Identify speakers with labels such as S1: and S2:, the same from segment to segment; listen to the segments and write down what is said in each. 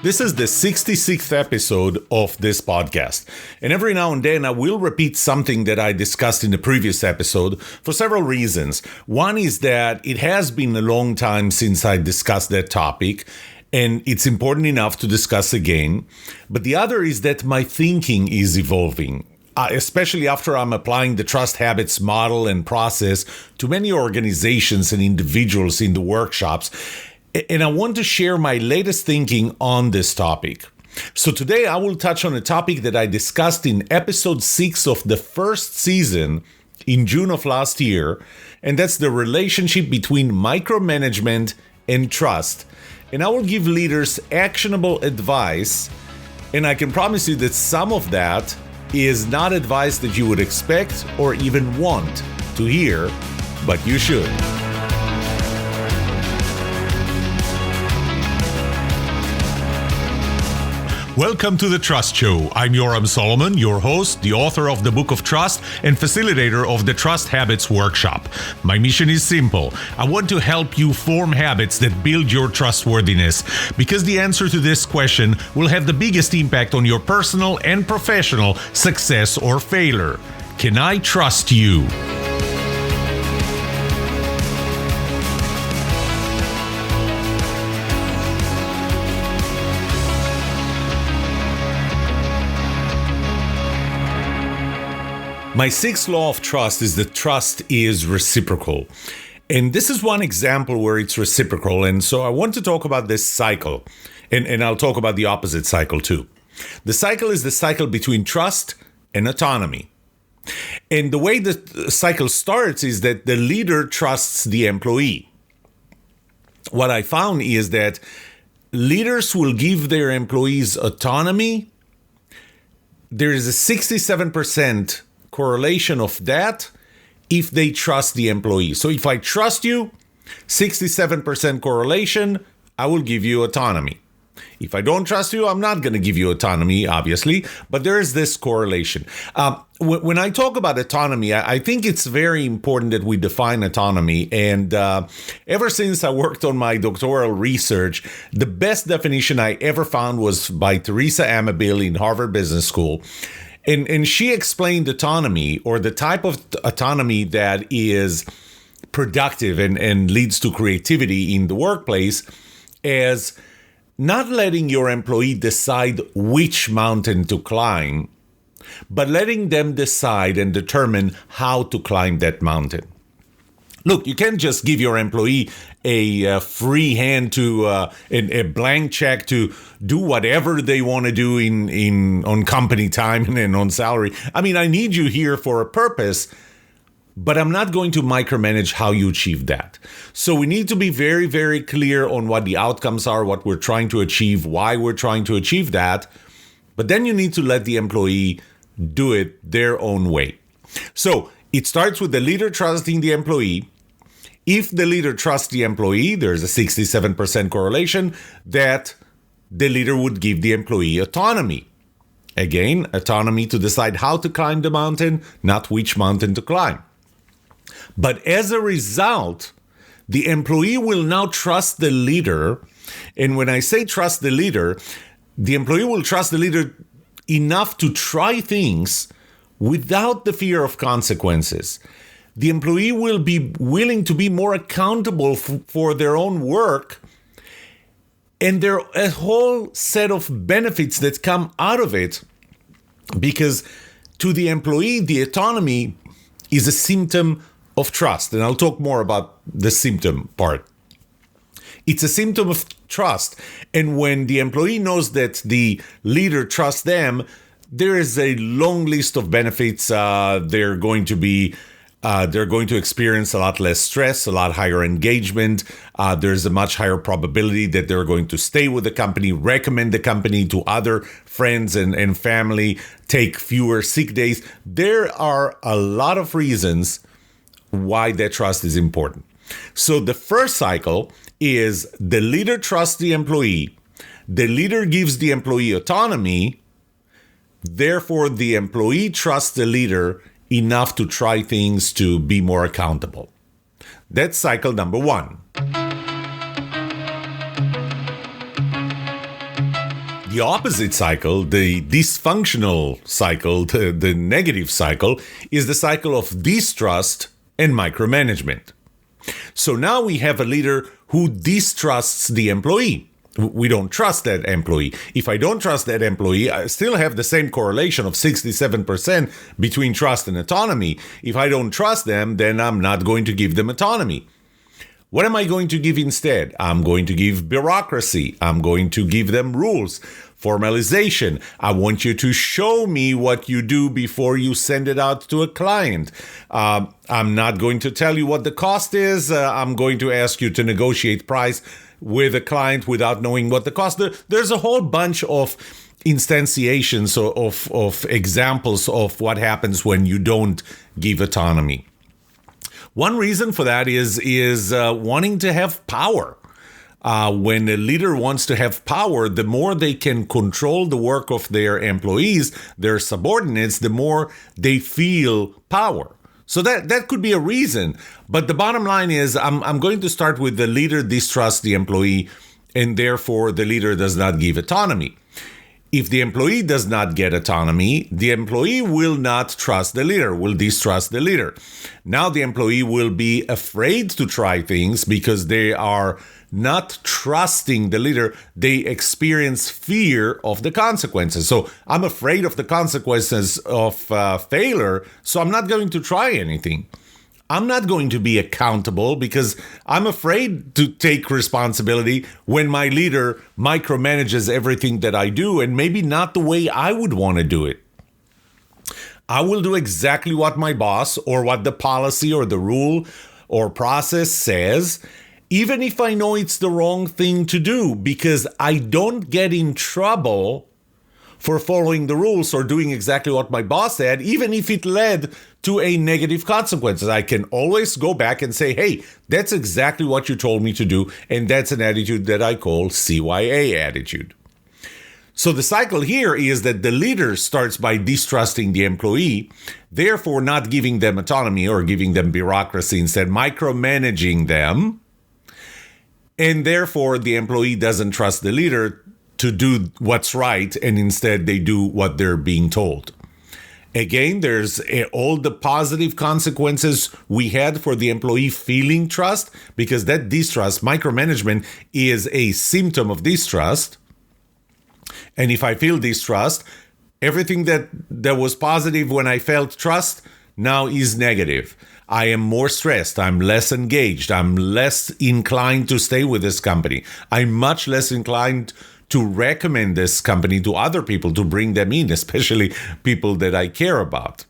S1: This is the 66th episode of this podcast. And every now and then I will repeat something that I discussed in the previous episode for several reasons. One is that it has been a long time since I discussed that topic, and it's important enough to discuss again. But the other is that my thinking is evolving. Especially after I'm applying the trust habits model and process to many organizations and individuals in the workshops. And I want to share my latest thinking on this topic. So today I will touch on a topic that I discussed in episode 6 of the first season in June of last year. And that's the relationship between micromanagement and trust. And I will give leaders actionable advice. And I can promise you that some of that is not advice that you would expect or even want to hear, but you should. Welcome to The Trust Show. I'm Yoram Solomon, your host, the author of the Book of Trust, and facilitator of the Trust Habits Workshop. My mission is simple. I want to help you form habits that build your trustworthiness, because the answer to this question will have the biggest impact on your personal and professional success or failure. Can I trust you? My sixth law of trust is that trust is reciprocal. And this is one example where it's reciprocal. And so I want to talk about this cycle. And I'll talk about the opposite cycle too. The cycle is the cycle between trust and autonomy. And the way the cycle starts is that the leader trusts the employee. What I found is that leaders will give their employees autonomy. There is a 67% correlation of that if they trust the employee. So if I trust you, 67% correlation, I will give you autonomy. If I don't trust you, I'm not going to give you autonomy, obviously, but there is this correlation. When I talk about autonomy, I think it's very important that we define autonomy. And ever since I worked on my doctoral research, the best definition I ever found was by Teresa Amabile in Harvard Business School. And she explained autonomy, or the type of autonomy that is productive and leads to creativity in the workplace, as not letting your employee decide which mountain to climb, but letting them decide and determine how to climb that mountain. Look, you can't just give your employee a free hand to a blank check to do whatever they want to do on company time and on salary. I mean, I need you here for a purpose, but I'm not going to micromanage how you achieve that. So we need to be very, very clear on what the outcomes are, what we're trying to achieve, why we're trying to achieve that. But then you need to let the employee do it their own way. So it starts with the leader trusting the employee. If the leader trusts the employee, there's a 67% correlation that the leader would give the employee autonomy. Again, autonomy to decide how to climb the mountain, not which mountain to climb. But as a result, the employee will now trust the leader. And when I say trust the leader, the employee will trust the leader enough to try things without the fear of consequences. The employee will be willing to be more accountable for their own work, and there are a whole set of benefits that come out of it, because to the employee, the autonomy is a symptom of trust. And I'll talk more about the symptom part. It's a symptom of trust. And when the employee knows that the leader trusts them, there is a long list of benefits. They're going to experience a lot less stress, a lot higher engagement. There's a much higher probability that they're going to stay with the company, recommend the company to other friends and family, take fewer sick days. There are a lot of reasons why that trust is important. So the first cycle is the leader trusts the employee. The leader gives the employee autonomy. Therefore, the employee trusts the leader enough to try things to be more accountable. That's cycle number one. The opposite cycle, the dysfunctional cycle, the negative cycle, is the cycle of distrust and micromanagement. So now we have a leader who distrusts the employee. We don't trust that employee. If I don't trust that employee, I still have the same correlation of 67% between trust and autonomy. If I don't trust them, then I'm not going to give them autonomy. What am I going to give instead? I'm going to give bureaucracy. I'm going to give them rules, formalization. I want you to show me what you do before you send it out to a client. I'm not going to tell you what the cost is. I'm going to ask you to negotiate price with a client without knowing what the cost is. There's a whole bunch of instantiations of examples of what happens when you don't give autonomy. One reason for that is wanting to have power. When a leader wants to have power, the more they can control the work of their employees, their subordinates, the more they feel power. So that could be a reason. But the bottom line is I'm going to start with the leader distrusts the employee, and therefore the leader does not give autonomy. If the employee does not get autonomy, the employee will not trust the leader, will distrust the leader. Now the employee will be afraid to try things because they are not trusting the leader. They experience fear of the consequences. So I'm afraid of the consequences of failure, so I'm not going to try anything. I'm not going to be accountable because I'm afraid to take responsibility when my leader micromanages everything that I do, and maybe not the way I would want to do it. I will do exactly what my boss or what the policy or the rule or process says, even if I know it's the wrong thing to do, because I don't get in trouble for following the rules or doing exactly what my boss said, even if it led to a negative consequences. I can always go back and say, hey, that's exactly what you told me to do. And that's an attitude that I call CYA attitude. So the cycle here is that the leader starts by distrusting the employee, therefore not giving them autonomy or giving them bureaucracy, instead micromanaging them. And therefore the employee doesn't trust the leader to do what's right, and instead they do what they're being told. Again, there's all the positive consequences we had for the employee feeling trust, because that distrust, micromanagement, is a symptom of distrust. And if I feel distrust, everything that was positive when I felt trust now is negative. I am more stressed. I'm less engaged. I'm less inclined to stay with this company. I'm much less inclined to recommend this company to other people, to bring them in, especially people that I care about.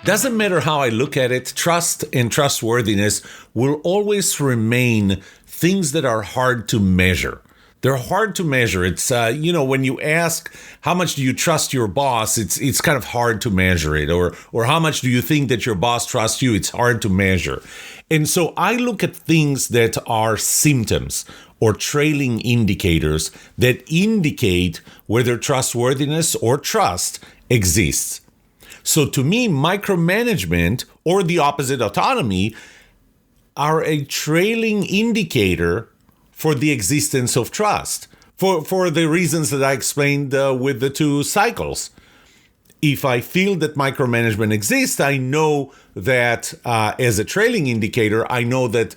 S1: Doesn't matter how I look at it, trust and trustworthiness will always remain things that are hard to measure. They're hard to measure. It's, when you ask, how much do you trust your boss? It's kind of hard to measure it. Or how much do you think that your boss trusts you? It's hard to measure. And so I look at things that are symptoms or trailing indicators that indicate whether trustworthiness or trust exists. So to me, micromanagement or the opposite, autonomy, are a trailing indicator for the existence of trust, for the reasons that I explained with the two cycles. If I feel that micromanagement exists, I know that as a trailing indicator, I know that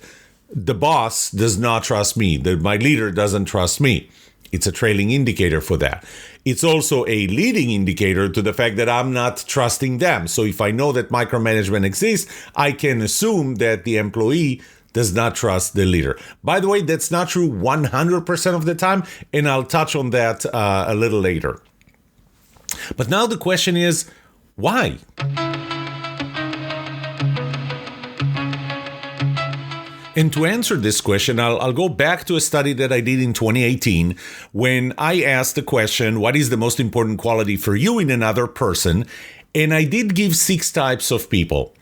S1: the boss does not trust me, that my leader doesn't trust me. It's a trailing indicator for that. It's also a leading indicator to the fact that I'm not trusting them. So if I know that micromanagement exists, I can assume that the employee does not trust the leader. By the way, that's not true 100% of the time, and I'll touch on that a little later. But now the question is, why? And to answer this question, I'll go back to a study that I did in 2018 when I asked the question, what is the most important quality for you in another person? And I did give 6 types of people.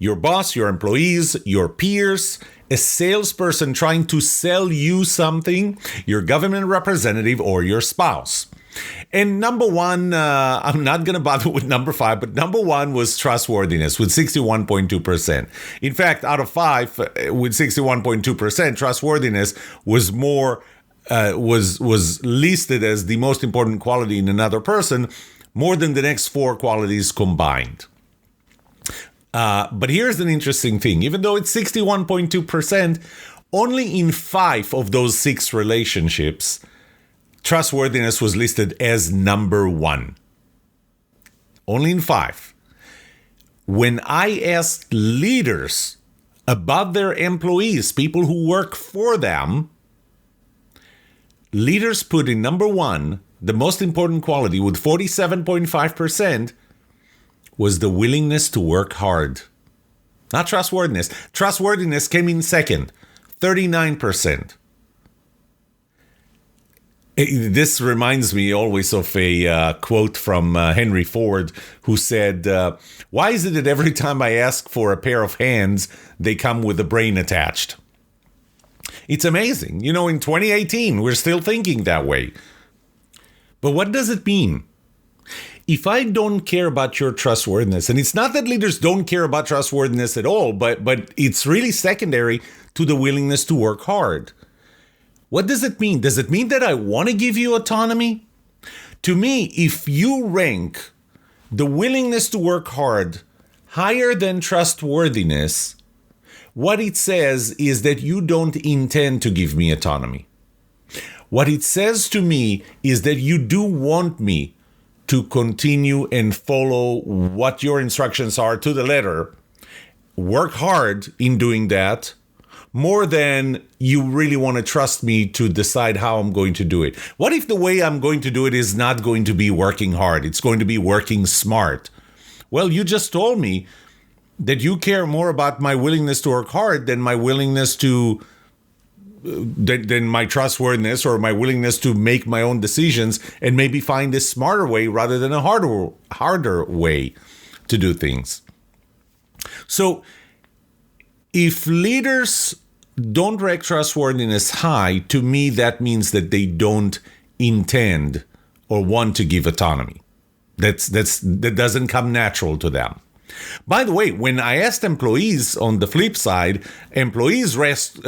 S1: Your boss, your employees, your peers, a salesperson trying to sell you something, your government representative, or your spouse. And number one, I'm not going to bother with number 5, but number 1 was trustworthiness with 61.2%. In fact, out of 5, with 61.2%, trustworthiness was more was listed as the most important quality in another person, more than the next 4 qualities combined. But here's an interesting thing. Even though it's 61.2%, only in 5 of those 6 relationships, trustworthiness was listed as number 1. Only in 5. When I asked leaders about their employees, people who work for them, leaders put in number 1, the most important quality with 47.5%, was the willingness to work hard. Not trustworthiness. Trustworthiness came in second, 39%. This reminds me always of a quote from Henry Ford, who said, why is it that every time I ask for a pair of hands, they come with a brain attached? It's amazing. You know, in 2018, we're still thinking that way. But what does it mean? If I don't care about your trustworthiness, and it's not that leaders don't care about trustworthiness at all, but it's really secondary to the willingness to work hard. What does it mean? Does it mean that I want to give you autonomy? To me, if you rank the willingness to work hard higher than trustworthiness, what it says is that you don't intend to give me autonomy. What it says to me is that you do want me to continue and follow what your instructions are to the letter, work hard in doing that, more than you really want to trust me to decide how I'm going to do it. What if the way I'm going to do it is not going to be working hard? It's going to be working smart. Well, you just told me that you care more about my willingness to work hard than my willingness to than my trustworthiness or my willingness to make my own decisions and maybe find a smarter way rather than a harder way to do things. So if leaders don't rank trustworthiness high, to me that means that they don't intend or want to give autonomy. That doesn't come natural to them. By the way, when I asked employees on the flip side, employees rated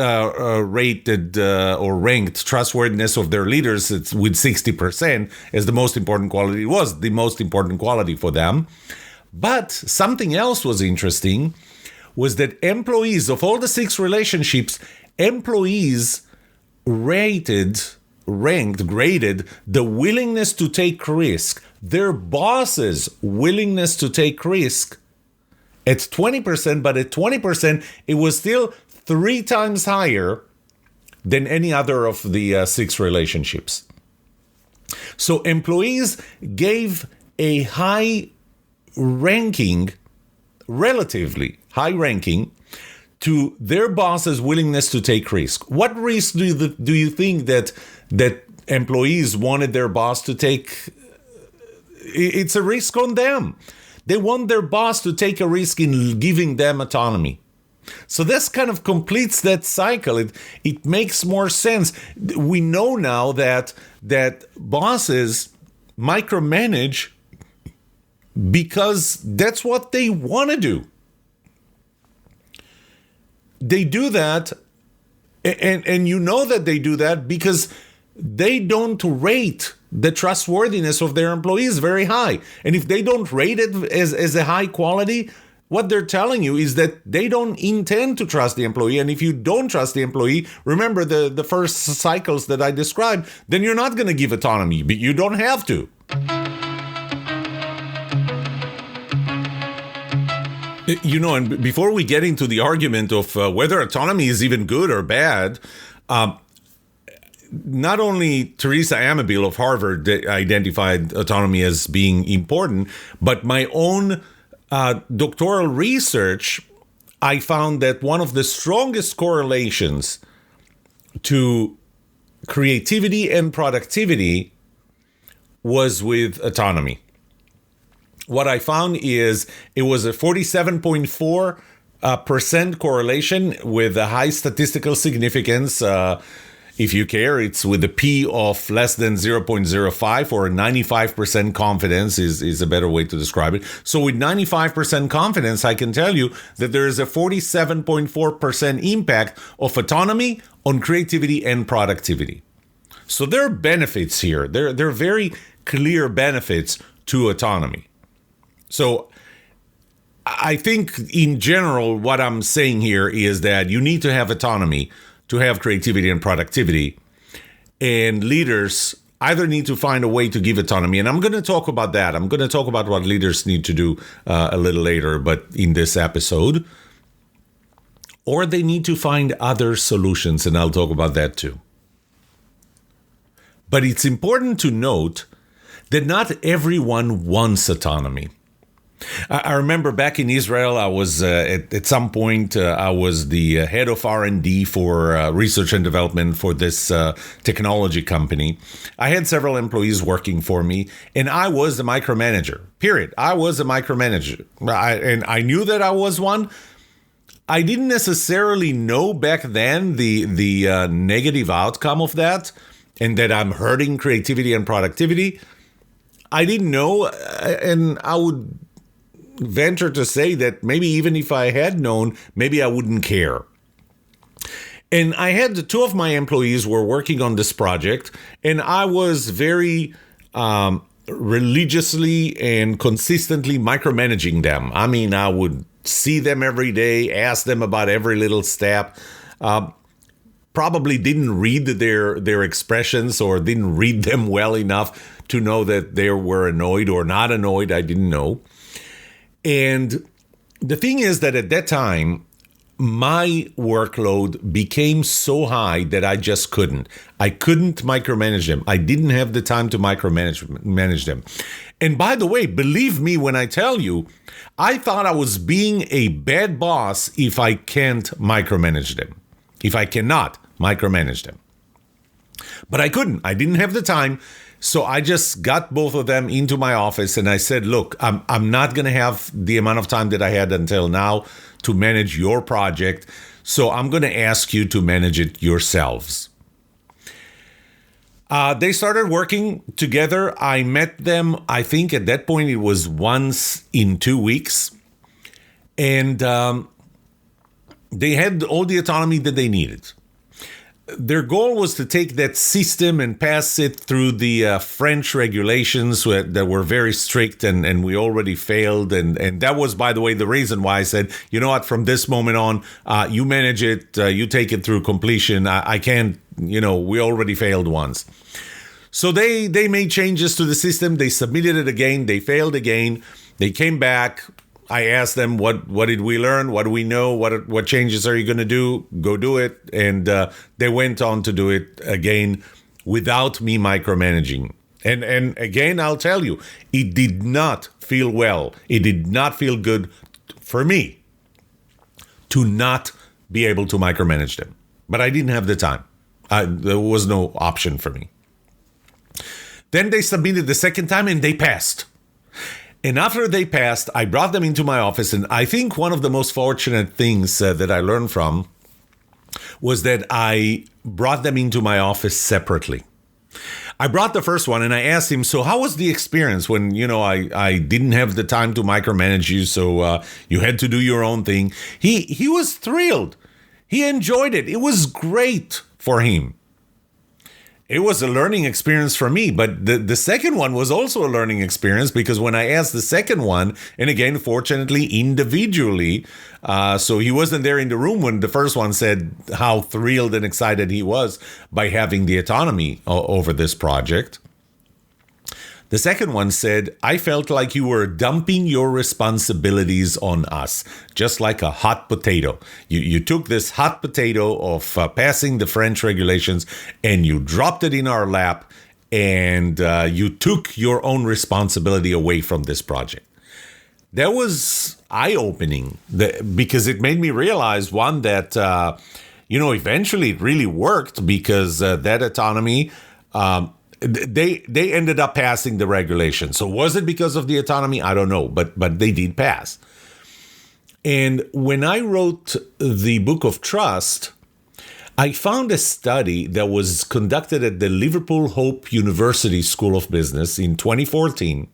S1: or ranked trustworthiness of their leaders with 60% as the most important quality. It was the most important quality for them. But something else was interesting, was that employees of all the 6 relationships, employees graded the willingness to take risk, their boss's willingness to take risk, at 20%, but at 20%, it was still 3 times higher than any other of the 6 relationships. So employees gave a high ranking, relatively high ranking, to their boss's willingness to take risk. What risk do you think that employees wanted their boss to take? It's a risk on them. They want their boss to take a risk in giving them autonomy. So this kind of completes that cycle. It makes more sense. We know now that bosses micromanage because that's what they want to do. They do that, and you know that they do that because they don't rate the trustworthiness of their employees very high. And if they don't rate it as a high quality, what they're telling you is that they don't intend to trust the employee. And if you don't trust the employee, remember the first cycles that I described, then you're not going to give autonomy, but you don't have to. You know, and before we get into the argument of whether autonomy is even good or bad, not only Teresa Amabile of Harvard identified autonomy as being important, but my own doctoral research, I found that one of the strongest correlations to creativity and productivity was with autonomy. What I found is it was a 47.4% correlation with a high statistical significance. If you care, it's with a P of less than 0.05, or 95% confidence is a better way to describe it. So with 95% confidence, I can tell you that there is a 47.4% impact of autonomy on creativity and productivity. So there are benefits here. There are very clear benefits to autonomy. So I think in general, what I'm saying here is that you need to have autonomy to have creativity and productivity. And leaders either need to find a way to give autonomy. And I'm going to talk about that. I'm going to talk about what leaders need to do a little later, but in this episode. Or they need to find other solutions, and I'll talk about that too. But it's important to note that not everyone wants autonomy. I remember back in Israel, I was at some point, I was the head of R&D for research and development for this technology company. I had several employees working for me, and I was the micromanager, period. I was a micromanager, and I knew that I was one. I didn't necessarily know back then the negative outcome of that, and that I'm hurting creativity and productivity. I didn't know, and I would venture to say that maybe even if I had known, maybe I wouldn't care. And I had two of my employees were working on this project, and I was very religiously and consistently micromanaging them. I mean, I would see them every day, ask them about every little step. Probably didn't read their expressions, or didn't read them well enough to know that they were annoyed or not annoyed. I didn't know. And the thing is that at that time, my workload became so high that I just couldn't. I couldn't micromanage them. I didn't have the time to manage them. And by the way, believe me when I tell you, I thought I was being a bad boss if I can't micromanage them, if I cannot micromanage them. But I couldn't. I didn't have the time. So I just got both of them into my office, and I said, look, I'm not going to have the amount of time that I had until now to manage your project. So I'm going to ask you to manage it yourselves. They started working together. I met them, I think at that point it was once in 2 weeks. And they had all the autonomy that they needed. Their goal was to take that system and pass it through the French regulations that were very strict, and we already failed. And that was, by the way, the reason why I said, you know what, from this moment on, you manage it, you take it through completion. I can't, we already failed once. So they made changes to the system. They submitted it again. They failed again. They came back. I asked them, what did we learn? What do we know? What changes are you going to do? Go do it. And they went on to do it again without me micromanaging. And again, I'll tell you, it did not feel well. It did not feel good for me to not be able to micromanage them. But I didn't have the time. There was no option for me. Then they submitted the second time and they passed. And after they passed, I brought them into my office. And I think one of the most fortunate things that I learned from was that I brought them into my office separately. I brought the first one and I asked him, so how was the experience when, I didn't have the time to micromanage you, so you had to do your own thing? He was thrilled. He enjoyed it. It was great for him. It was a learning experience for me, but the second one was also a learning experience, because when I asked the second one, and again, fortunately, individually, so he wasn't there in the room when the first one said how thrilled and excited he was by having the autonomy over this project. The second one said, I felt like you were dumping your responsibilities on us, just like a hot potato. You took this hot potato of passing the French regulations and you dropped it in our lap, and you took your own responsibility away from this project. That was eye-opening because it made me realize, one, that, eventually it really worked, because that autonomy, they ended up passing the regulation. So was it because of the autonomy? I don't know, but they did pass. And when I wrote the book of trust, I found a study that was conducted at the Liverpool Hope University School of Business in 2014.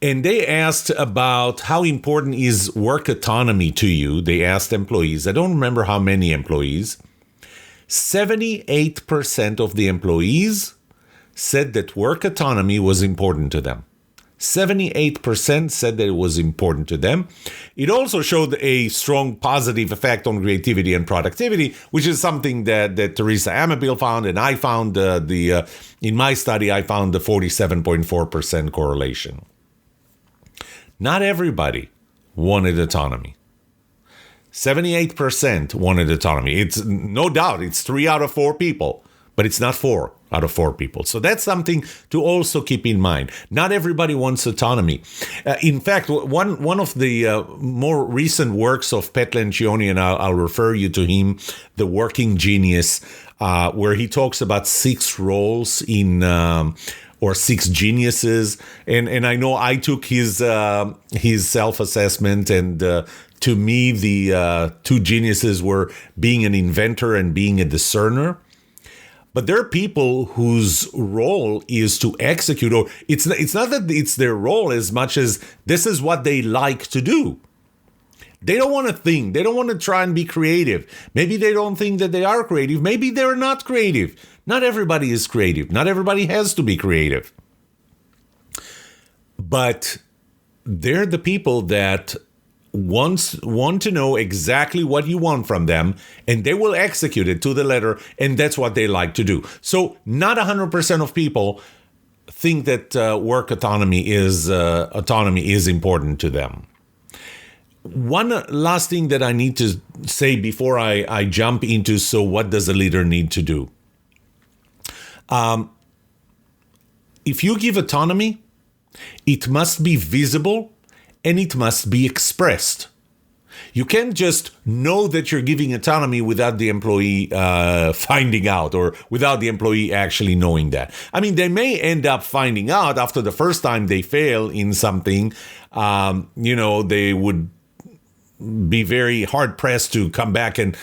S1: And they asked about how important is work autonomy to you. They asked employees. I don't remember how many employees. 78% of the employees said that work autonomy was important to them. 78% said that it was important to them. It also showed a strong positive effect on creativity and productivity, which is something that Teresa Amabil found, and I found in my study, I found the 47.4% correlation. Not everybody wanted autonomy. 78% wanted autonomy. It's no doubt, it's 3 out of 4 people, but it's not 4 out of 4 people. So that's something to also keep in mind. Not everybody wants autonomy. In fact, one of the more recent works of Pat Lencioni, and I'll refer you to him, The Working Genius, where he talks about 6 roles in or 6 geniuses. And I know I took his self-assessment, and to me, the 2 geniuses were being an inventor and being a discerner. But there are people whose role is to execute, or it's not that it's their role as much as this is what they like to do. They don't want to think. They don't want to try and be creative. Maybe they don't think that they are creative. Maybe they're not creative. Not everybody is creative. Not everybody has to be creative. But they're the people that want to know exactly what you want from them, and they will execute it to the letter, and that's what they like to do. So not 100% of people think that work autonomy is important to them. One last thing that I need to say before I jump into, so what does a leader need to do? If you give autonomy, it must be visible and it must be expressed. You can't just know that you're giving autonomy without the employee finding out, or without the employee actually knowing that. I mean, they may end up finding out after the first time they fail in something. They would be very hard pressed to come back and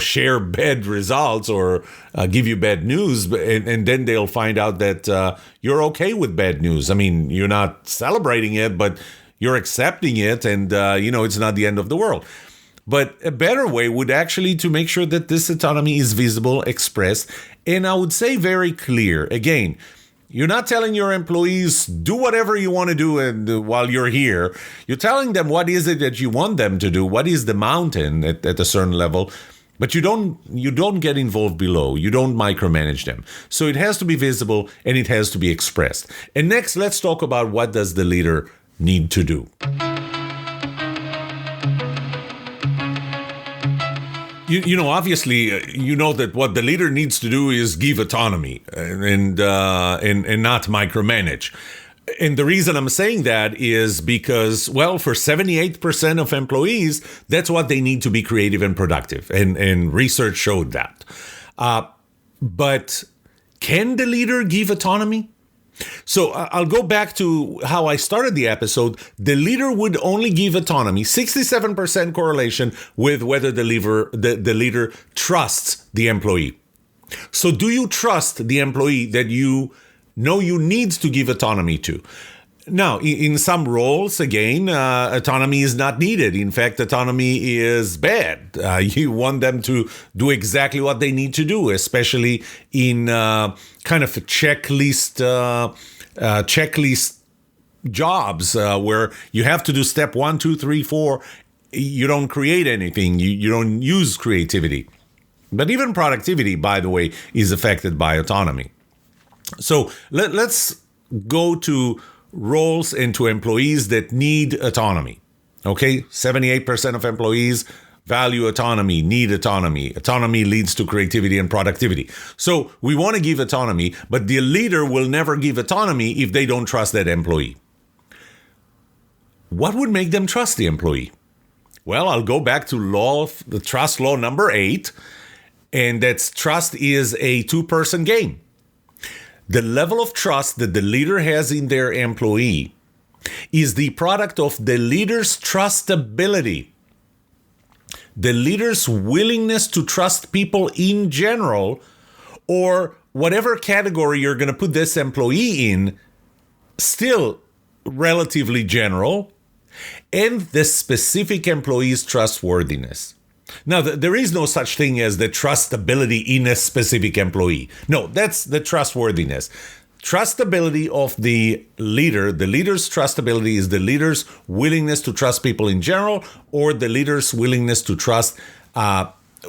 S1: share bad results or give you bad news, and then they'll find out that you're okay with bad news. I mean, you're not celebrating it, but you're accepting it, and it's not the end of the world. But a better way would actually to make sure that this autonomy is visible, expressed, and I would say very clear. Again, you're not telling your employees, do whatever you want to do and while you're here. You're telling them what is it that you want them to do, what is the mountain at a certain level, but you don't get involved below. You don't micromanage them. So it has to be visible and it has to be expressed. And next, let's talk about what does the leader need to do. Obviously, that what the leader needs to do is give autonomy and not micromanage. And the reason I'm saying that is because, well, for 78% of employees, that's what they need to be creative and productive. And research showed that. But can the leader give autonomy? So I'll go back to how I started the episode. The leader would only give autonomy, 67% correlation with whether the leader trusts the employee. So do you trust the employee that you know you need to give autonomy to? Now, in some roles, again, autonomy is not needed. In fact, autonomy is bad. You want them to do exactly what they need to do, especially in kind of a checklist jobs where you have to do step 1, 2, 3, 4. You don't create anything. You don't use creativity. But even productivity, by the way, is affected by autonomy. So let's go to roles and to employees that need autonomy. Okay, 78% of employees value autonomy, need autonomy. Autonomy leads to creativity and productivity. So we want to give autonomy, but the leader will never give autonomy if they don't trust that employee. What would make them trust the employee? Well, I'll go back to the trust law number 8, and that's trust is a 2-person game. The level of trust that the leader has in their employee is the product of the leader's trustability. the leader's willingness to trust people in general, or whatever category you're going to put this employee in, still relatively general, and the specific employee's trustworthiness. Now, there is no such thing as the trustability in a specific employee. No, that's the trustworthiness. Trustability of the leader's trustability is the leader's willingness to trust people in general, or the leader's willingness to trust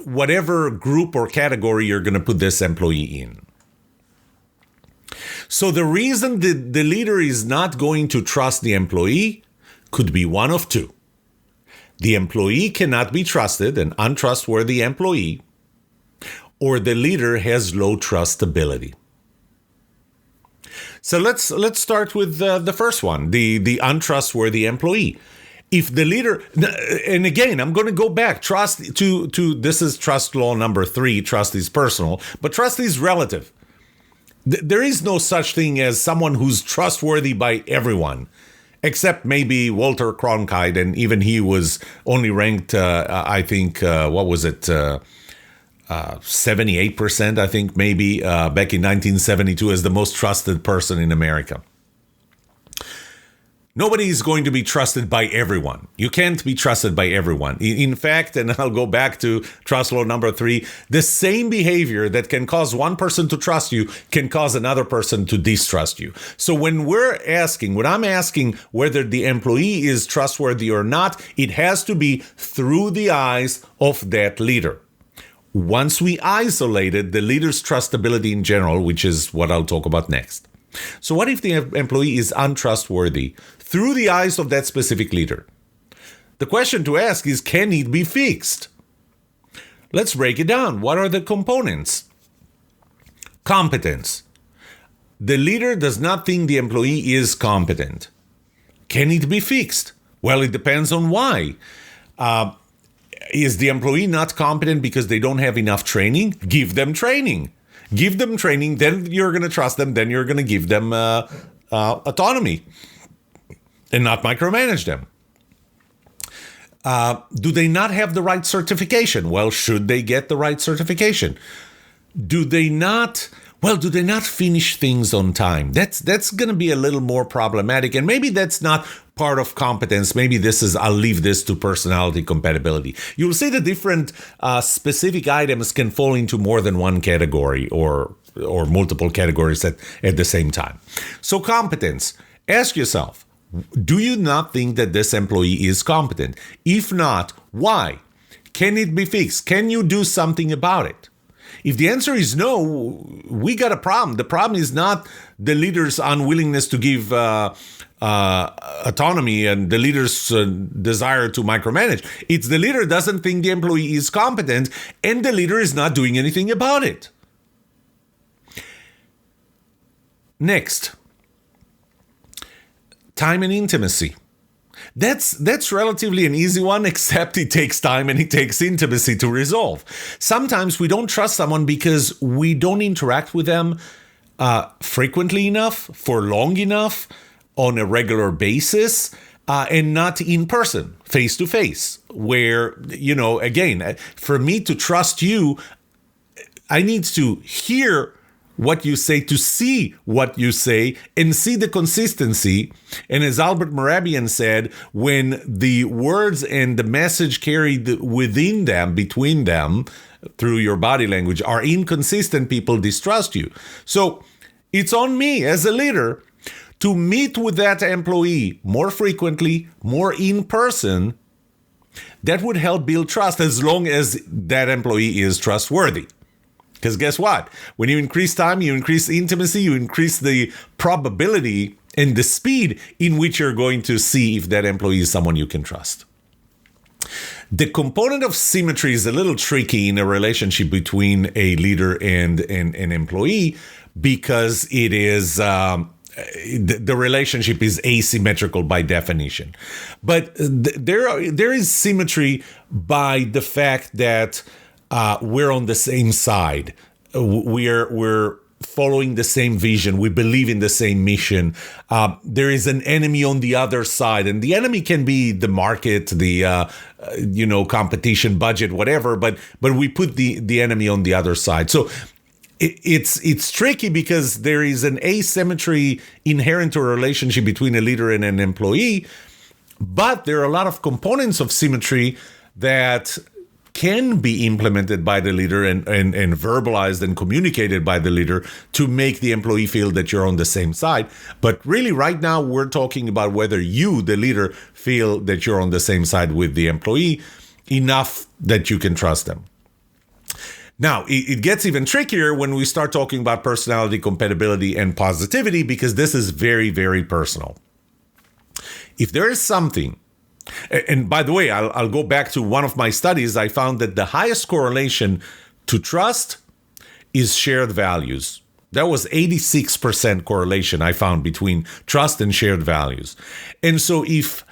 S1: whatever group or category you're going to put this employee in. So the reason the leader is not going to trust the employee could be one of two. The employee cannot be trusted, an untrustworthy employee, or the leader has low trustability. So let's start with the first one, the untrustworthy employee. If the leader, and again, I'm going to go back, trust to this is trust law number 3, trust is personal, but trust is relative. There is no such thing as someone who's trustworthy by everyone, except maybe Walter Cronkite, and even he was only ranked, I think, 78%, I think, maybe, back in 1972 as the most trusted person in America. Nobody is going to be trusted by everyone. You can't be trusted by everyone. In fact, and I'll go back to trust law number 3, the same behavior that can cause one person to trust you can cause another person to distrust you. So when I'm asking whether the employee is trustworthy or not, it has to be through the eyes of that leader. Once we isolated the leader's trustability in general, which is what I'll talk about next. So what if the employee is untrustworthy through the eyes of that specific leader? The question to ask is, can it be fixed? Let's break it down. What are the components? Competence. The leader does not think the employee is competent. Can it be fixed? Well, it depends on why. Is the employee not competent because they don't have enough training? Give them training. Give them training, then you're going to trust them, then you're going to give them autonomy and not micromanage them. Do they not have the right certification? Well, should they get the right certification? Do they not finish things on time? That's going to be a little more problematic, and maybe that's not part of competence. Maybe I'll leave this to personality compatibility. You'll see the different specific items can fall into more than one category or multiple categories at the same time. So competence, ask yourself, do you not think that this employee is competent? If not, why? Can it be fixed? Can you do something about it? If the answer is no, we got a problem. The problem is not the leader's unwillingness to give autonomy and the leader's desire to micromanage. It's the leader doesn't think the employee is competent and the leader is not doing anything about it. Next, time and intimacy. That's relatively an easy one, except it takes time and it takes intimacy to resolve. Sometimes we don't trust someone because we don't interact with them frequently enough, for long enough, on a regular basis, and not in person, face to face, where, again, for me to trust you, I need to hear what you say, to see what you say, and see the consistency. And as Albert Mehrabian said, when the words and the message carried within them, between them, through your body language, are inconsistent, people distrust you. So it's on me as a leader to meet with that employee more frequently, more in person. That would help build trust, as long as that employee is trustworthy. Because guess what? When you increase time, you increase intimacy, you increase the probability and the speed in which you're going to see if that employee is someone you can trust. The component of symmetry is a little tricky in a relationship between a leader and an employee, because it is the relationship is asymmetrical by definition. But there is symmetry by the fact that we're on the same side. We're following the same vision. We believe in the same mission. There is an enemy on the other side, and the enemy can be the market, the competition, budget, whatever. But we put the enemy on the other side. So it's tricky because there is an asymmetry inherent to a relationship between a leader and an employee. But there are a lot of components of symmetry that can be implemented by the leader and verbalized and communicated by the leader to make the employee feel that you're on the same side. But really, right now, we're talking about whether you, the leader, feel that you're on the same side with the employee enough that you can trust them. Now, it gets even trickier when we start talking about personality, compatibility, and positivity, because this is very, very personal. If there is something, and by the way, I'll go back to one of my studies. I found that the highest correlation to trust is shared values. That was 86% correlation I found between trust and shared values. And so if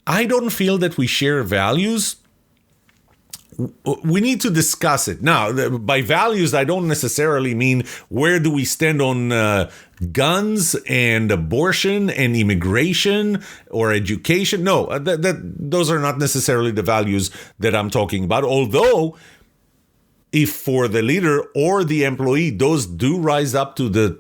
S1: I don't feel that we share values, we need to discuss it. Now, by values, I don't necessarily mean where do we stand on guns and abortion and immigration or education. No, those are not necessarily the values that I'm talking about. Although, if for the leader or the employee, those do rise up to the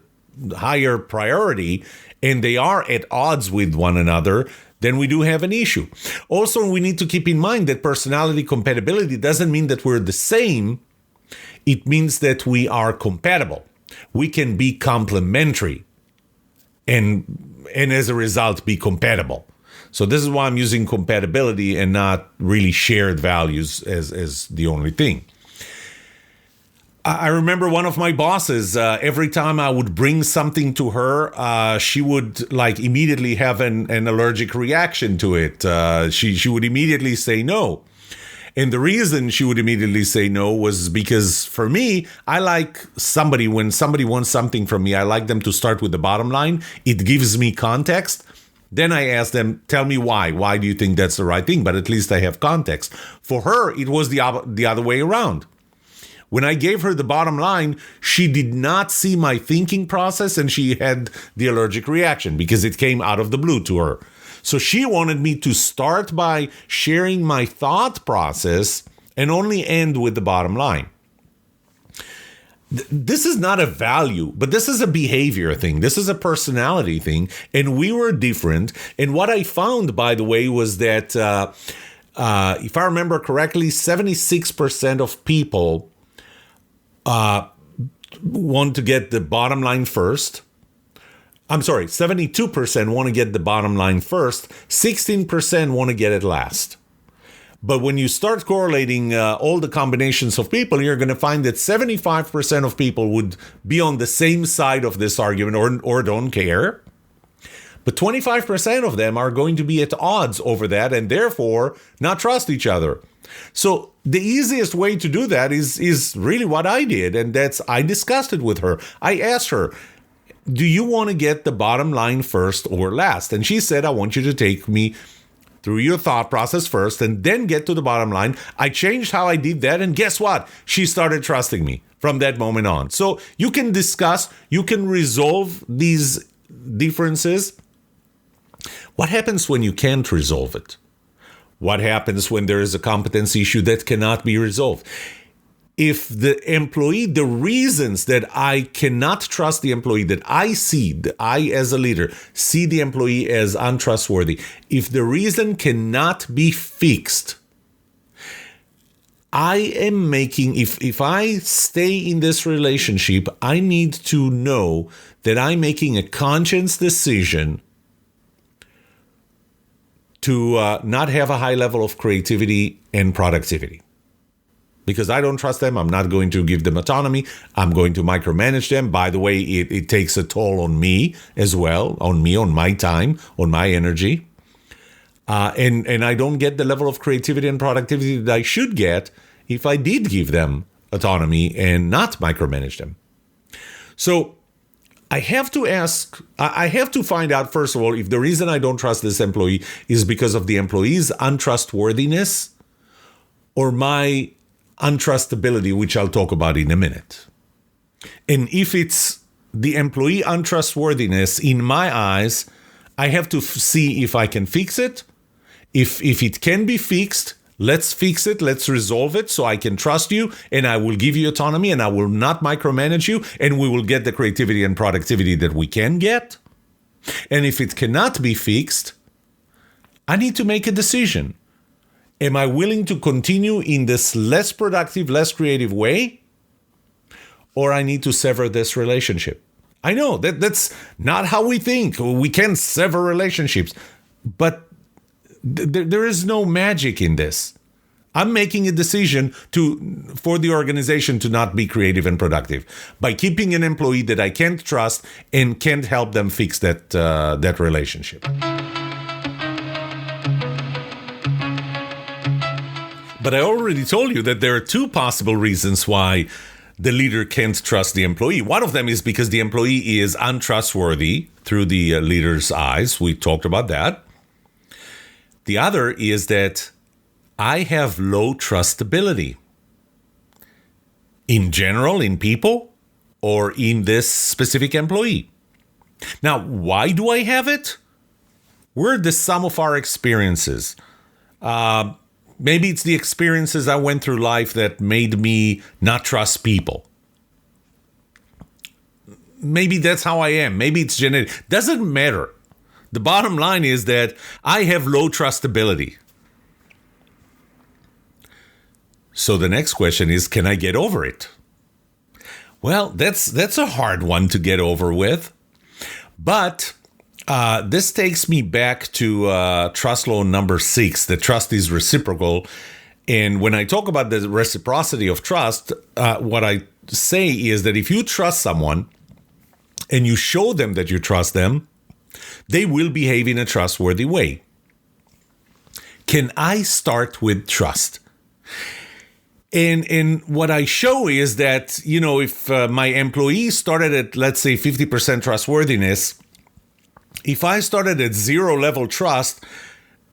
S1: higher priority and they are at odds with one another, then we do have an issue. Also, we need to keep in mind that personality compatibility doesn't mean that we're the same. It means that we are compatible. We can be complementary and as a result be compatible. So this is why I'm using compatibility and not really shared values as the only thing. I remember one of my bosses, every time I would bring something to her, she would immediately have an allergic reaction to it. She would immediately say no. And the reason she would immediately say no was because for me, I like when somebody wants something from me, I like them to start with the bottom line. It gives me context. Then I ask them, tell me why. Why do you think that's the right thing? But at least I have context. For her, it was the other way around. When I gave her the bottom line, she did not see my thinking process and she had the allergic reaction because it came out of the blue to her. So she wanted me to start by sharing my thought process and only end with the bottom line. This is not a value, but this is a behavior thing. This is a personality thing. And we were different. And what I found, by the way, was that if I remember correctly, 76% of people want to get the bottom line first. I'm sorry, 72% want to get the bottom line first. 16% want to get it last. But when you start correlating all the combinations of people, you're going to find that 75% of people would be on the same side of this argument or don't care. But 25% of them are going to be at odds over that and therefore not trust each other. So the easiest way to do that is really what I did. And that's, I discussed it with her. I asked her, do you want to get the bottom line first or last? And she said, I want you to take me through your thought process first and then get to the bottom line. I changed how I did that. And guess what? She started trusting me from that moment on. So you can discuss, you can resolve these differences. What happens when you can't resolve it? What happens when there is a competency issue that cannot be resolved? If the employee, the reasons that I cannot trust the employee, that I as a leader see the employee as untrustworthy, if the reason cannot be fixed, if I stay in this relationship, I need to know that I'm making a conscious decision to not have a high level of creativity and productivity. Because I don't trust them, I'm not going to give them autonomy. I'm going to micromanage them. By the way, it takes a toll on me as well, on my time, on my energy. And I don't get the level of creativity and productivity that I should get if I did give them autonomy and not micromanage them. So I have to find out, first of all, if the reason I don't trust this employee is because of the employee's untrustworthiness or my untrustability, which I'll talk about in a minute. And if it's the employee untrustworthiness, in my eyes, I have to see if I can fix it. If it can be fixed, let's fix it. Let's resolve it so I can trust you and I will give you autonomy and I will not micromanage you and we will get the creativity and productivity that we can get. And if it cannot be fixed, I need to make a decision. Am I willing to continue in this less productive, less creative way? Or I need to sever this relationship? I know that's not how we think. We can sever relationships. But there is no magic in this. I'm making a decision for the organization to not be creative and productive by keeping an employee that I can't trust and can't help them fix that relationship. But I already told you that there are two possible reasons why the leader can't trust the employee. One of them is because the employee is untrustworthy through the leader's eyes. We talked about that. The other is that I have low trustability in general, in people, or in this specific employee. Now, why do I have it? We're the sum of our experiences. Maybe it's the experiences I went through life that made me not trust people. Maybe that's how I am. Maybe it's genetic. Doesn't matter. The bottom line is that I have low trustability. So the next question is, can I get over it? Well, that's a hard one to get over with. But this takes me back to trust law number 6, that trust is reciprocal. And when I talk about the reciprocity of trust, what I say is that if you trust someone and you show them that you trust them, they will behave in a trustworthy way. Can I start with trust? And what I show is that, if my employee started at, let's say, 50% trustworthiness, if I started at 0 level trust,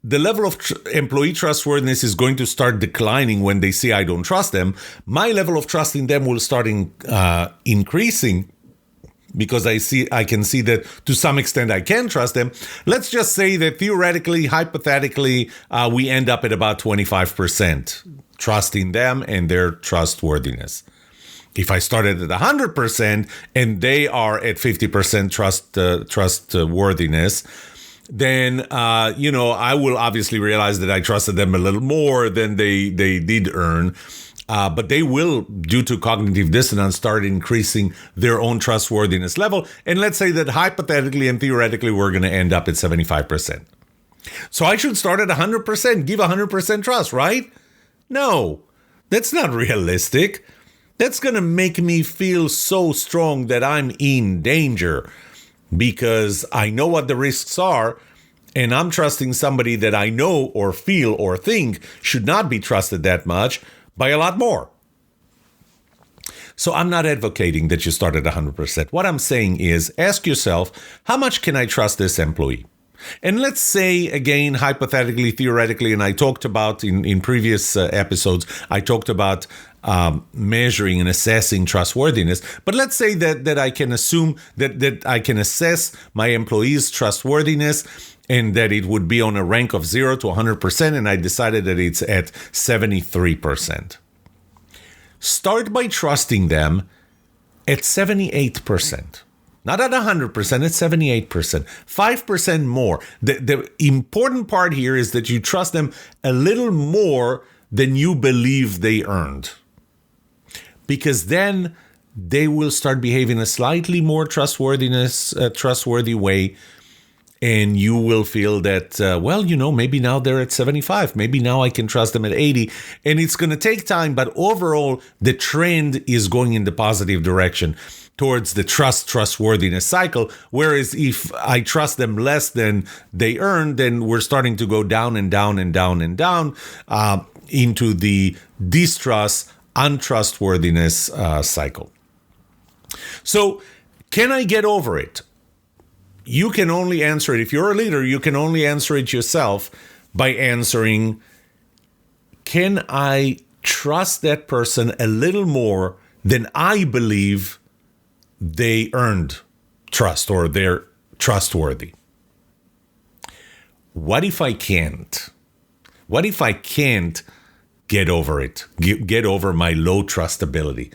S1: the level of employee trustworthiness is going to start declining when they see I don't trust them. My level of trust in them will start increasing because I can see that to some extent I can trust them. Let's just say that theoretically, hypothetically, we end up at about 25% trust in them and their trustworthiness. If I started at 100% and they are at 50% trustworthiness, then I will obviously realize that I trusted them a little more than they did earn. But they will, due to cognitive dissonance, start increasing their own trustworthiness level. And let's say that hypothetically and theoretically, we're going to end up at 75%. So I should start at 100%, give 100% trust, right? No, that's not realistic. That's going to make me feel so strong that I'm in danger because I know what the risks are. And I'm trusting somebody that I know or feel or think should not be trusted that much by a lot more. So I'm not advocating that you start at 100%. What I'm saying is ask yourself, how much can I trust this employee? And let's say, again, hypothetically, theoretically, and I talked about in previous episodes, I talked about measuring and assessing trustworthiness. But let's say that I can assume that I can assess my employee's trustworthiness and that it would be on a rank of 0 to 100%, and I decided that it's at 73%. Start by trusting them at 78%. Not at 100%, at 78%. 5% more. The important part here is that you trust them a little more than you believe they earned. Because then they will start behaving a slightly more trustworthy way. And you will feel that, maybe now they're at 75. Maybe now I can trust them at 80. And it's going to take time, but overall, the trend is going in the positive direction towards the trustworthiness cycle. Whereas if I trust them less than they earn, then we're starting to go down and down and down and down into the distrust, untrustworthiness cycle. So can I get over it? You can only answer it. If you're a leader, you can only answer it yourself by answering, can I trust that person a little more than I believe they earned trust or they're trustworthy. What if I can't? What if I can't get over it? Get over my low trustability?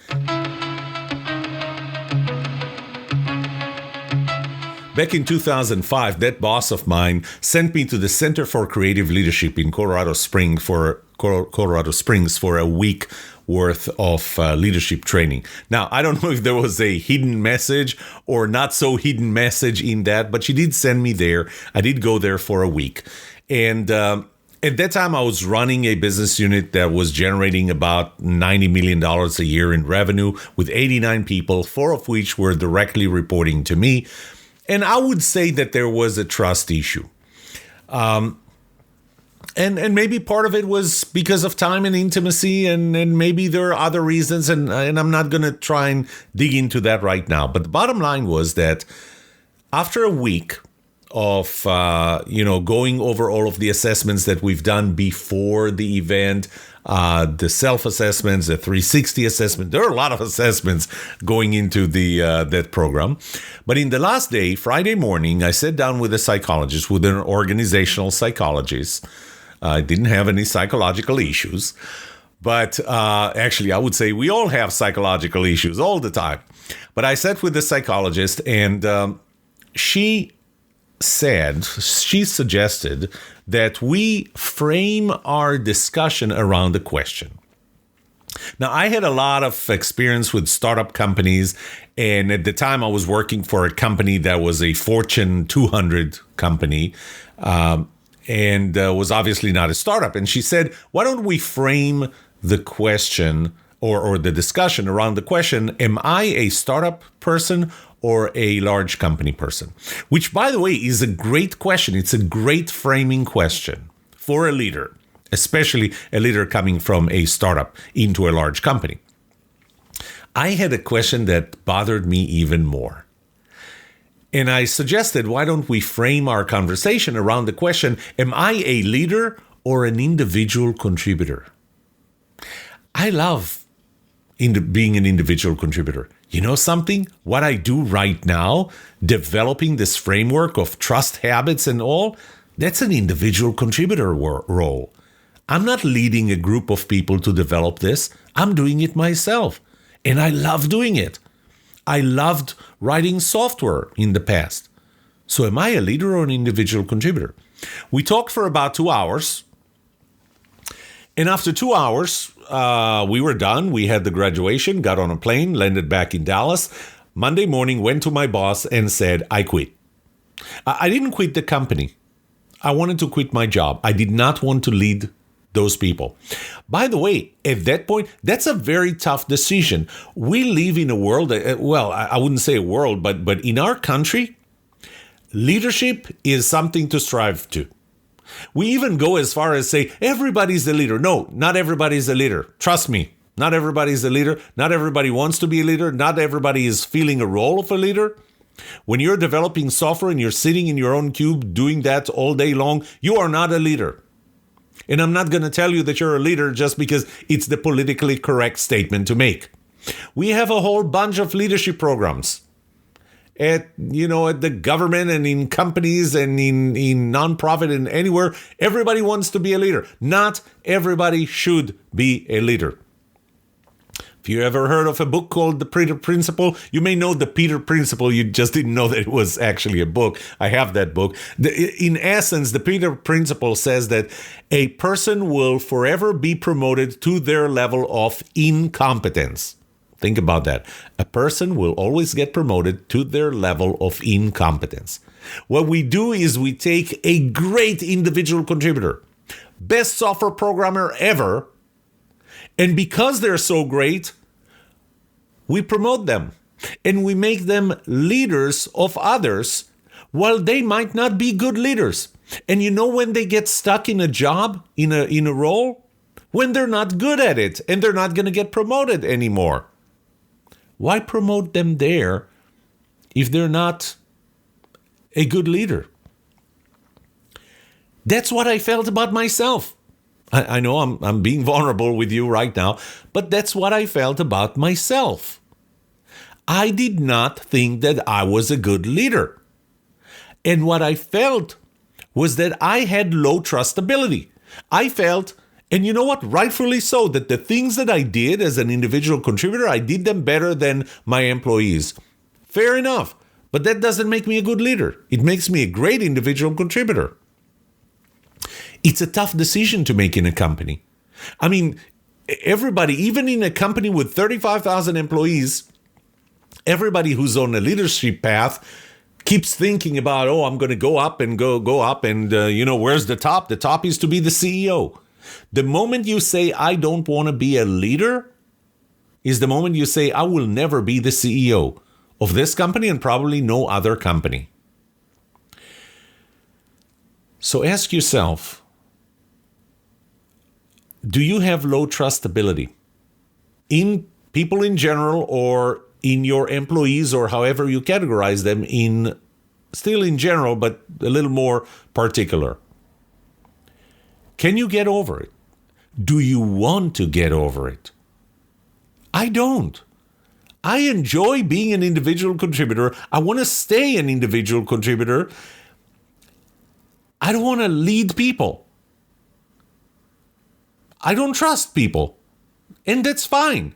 S1: Back in 2005, that boss of mine sent me to the Center for Creative Leadership in Colorado Springs for a week worth of leadership training. Now, I don't know if there was a hidden message or not so hidden message in that, but she did send me there. I did go there for a week. And at that time, I was running a business unit that was generating about $90 million a year in revenue with 89 people, 4 of which were directly reporting to me. And I would say that there was a trust issue. And maybe part of it was because of time and intimacy, and maybe there are other reasons, and I'm not going to try and dig into that right now. But the bottom line was that after a week of going over all of the assessments that we've done before the event, the self-assessments, the 360 assessment. There are a lot of assessments going into that program. But in the last day, Friday morning, I sat down with a psychologist, with an organizational psychologist. I didn't have any psychological issues. But actually, I would say we all have psychological issues all the time. But I sat with the psychologist, and she suggested that we frame our discussion around the question. Now, I had a lot of experience with startup companies, and at the time I was working for a company that was a Fortune 200 company, and was obviously not a startup. And she said, why don't we frame the question or the discussion around the question, am I a startup person or a large company person? Which, by the way, is a great question. It's a great framing question for a leader, especially a leader coming from a startup into a large company. I had a question that bothered me even more. And I suggested, why don't we frame our conversation around the question, am I a leader or an individual contributor? I love being an individual contributor. You know something? What I do right now, developing this framework of trust habits and all, that's an individual contributor role. I'm not leading a group of people to develop this. I'm doing it myself. And I love doing it. I loved writing software in the past. So am I a leader or an individual contributor? We talked for about 2 hours. And after 2 hours, we were done. We had the graduation, got on a plane, landed back in Dallas. Monday morning, went to my boss and said, I quit. I didn't quit the company. I wanted to quit my job. I did not want to lead those people. By the way, at that point, that's a very tough decision. We live in a world, well, I wouldn't say a world, but in our country, leadership is something to strive to. We even go as far as say, everybody's a leader. No, not everybody's a leader. Trust me, not everybody's a leader. Not everybody wants to be a leader. Not everybody is feeling a role of a leader. When you're developing software and you're sitting in your own cube doing that all day long, you are not a leader. And I'm not going to tell you that you're a leader just because it's the politically correct statement to make. We have a whole bunch of leadership programs at the government and in companies and in nonprofit and anywhere. Everybody wants to be a leader. Not everybody should be a leader. If you ever heard of a book called The Peter Principle, you may know the Peter Principle. You just didn't know that it was actually a book. I have that book. In essence, the Peter Principle says that a person will forever be promoted to their level of incompetence. Think about that. A person will always get promoted to their level of incompetence. What we do is we take a great individual contributor, best software programmer ever, and because they're so great, we promote them and we make them leaders of others while they might not be good leaders. And you know when they get stuck in a job, in a role? When they're not good at it and they're not going to get promoted anymore. Why promote them there if they're not a good leader? That's what I felt about myself. I know I'm being vulnerable with you right now, but that's what I felt about myself. I did not think that I was a good leader. And what I felt was that I had low trustability. I felt, and you know what, rightfully so, that the things that I did as an individual contributor, I did them better than my employees. Fair enough, but that doesn't make me a good leader. It makes me a great individual contributor. It's a tough decision to make in a company. I mean, everybody, even in a company with 35,000 employees, everybody who's on a leadership path keeps thinking about, oh, I'm going to go up and go up and, where's the top? The top is to be the CEO. The moment you say, I don't want to be a leader, is the moment you say, I will never be the CEO of this company and probably no other company. So ask yourself, do you have low trustability in people in general or in your employees or however you categorize them, still in general, but a little more particular? Can you get over it? Do you want to get over it? I don't. I enjoy being an individual contributor. I want to stay an individual contributor. I don't want to lead people. I don't trust people. And that's fine.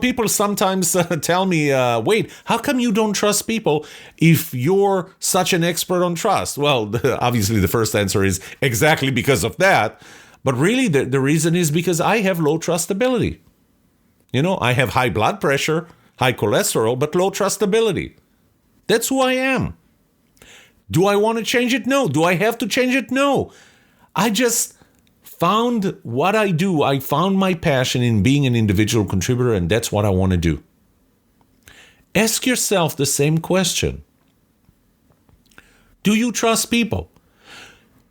S1: People sometimes tell me, wait, how come you don't trust people if you're such an expert on trust? Well, obviously the first answer is exactly because of that. But really the reason is because I have low trustability. I have high blood pressure, high cholesterol, but low trustability. That's who I am. Do I want to change it? No. Do I have to change it? No. I just found what I do. I found my passion in being an individual contributor, and that's what I want to do. Ask yourself the same question. Do you trust people?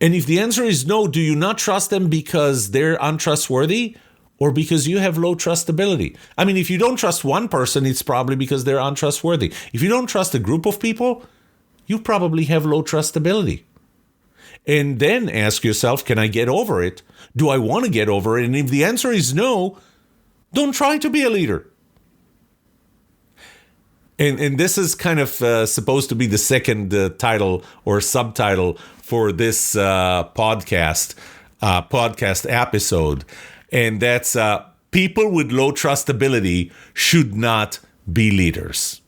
S1: And if the answer is no, do you not trust them because they're untrustworthy or because you have low trustability? I mean, if you don't trust one person, it's probably because they're untrustworthy. If you don't trust a group of people, you probably have low trustability. And then ask yourself, can I get over it? Do I want to get over it? And if the answer is no, don't try to be a leader. And this is kind of supposed to be the second title or subtitle for this podcast episode. And that's people with low trustability should not be leaders.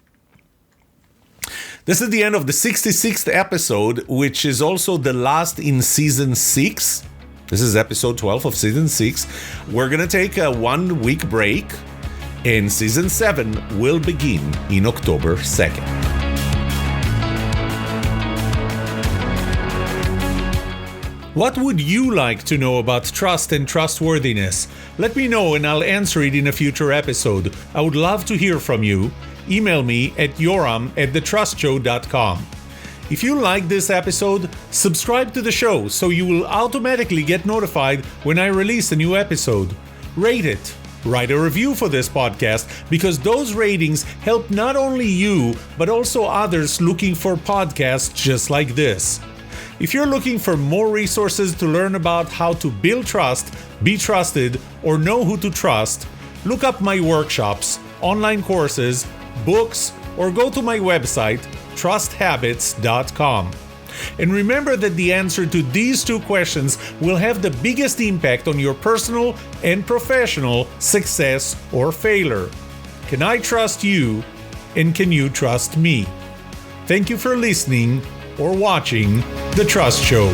S1: This is the end of the 66th episode, which is also the last in season 6. This is episode 12 of season 6. We're going to take a 1-week break, and season 7 will begin in October 2nd. What would you like to know about trust and trustworthiness? Let me know and I'll answer it in a future episode. I would love to hear from you. Email me at yoram@thetrustshow.com. If you like this episode, subscribe to the show so you will automatically get notified when I release a new episode. Rate it. Write a review for this podcast because those ratings help not only you, but also others looking for podcasts just like this. If you're looking for more resources to learn about how to build trust, be trusted, or know who to trust, look up my workshops, online courses, books, or go to my website, trusthabits.com. And remember that the answer to these 2 questions will have the biggest impact on your personal and professional success or failure. Can I trust you, and can you trust me? Thank you for listening or watching The Trust Show.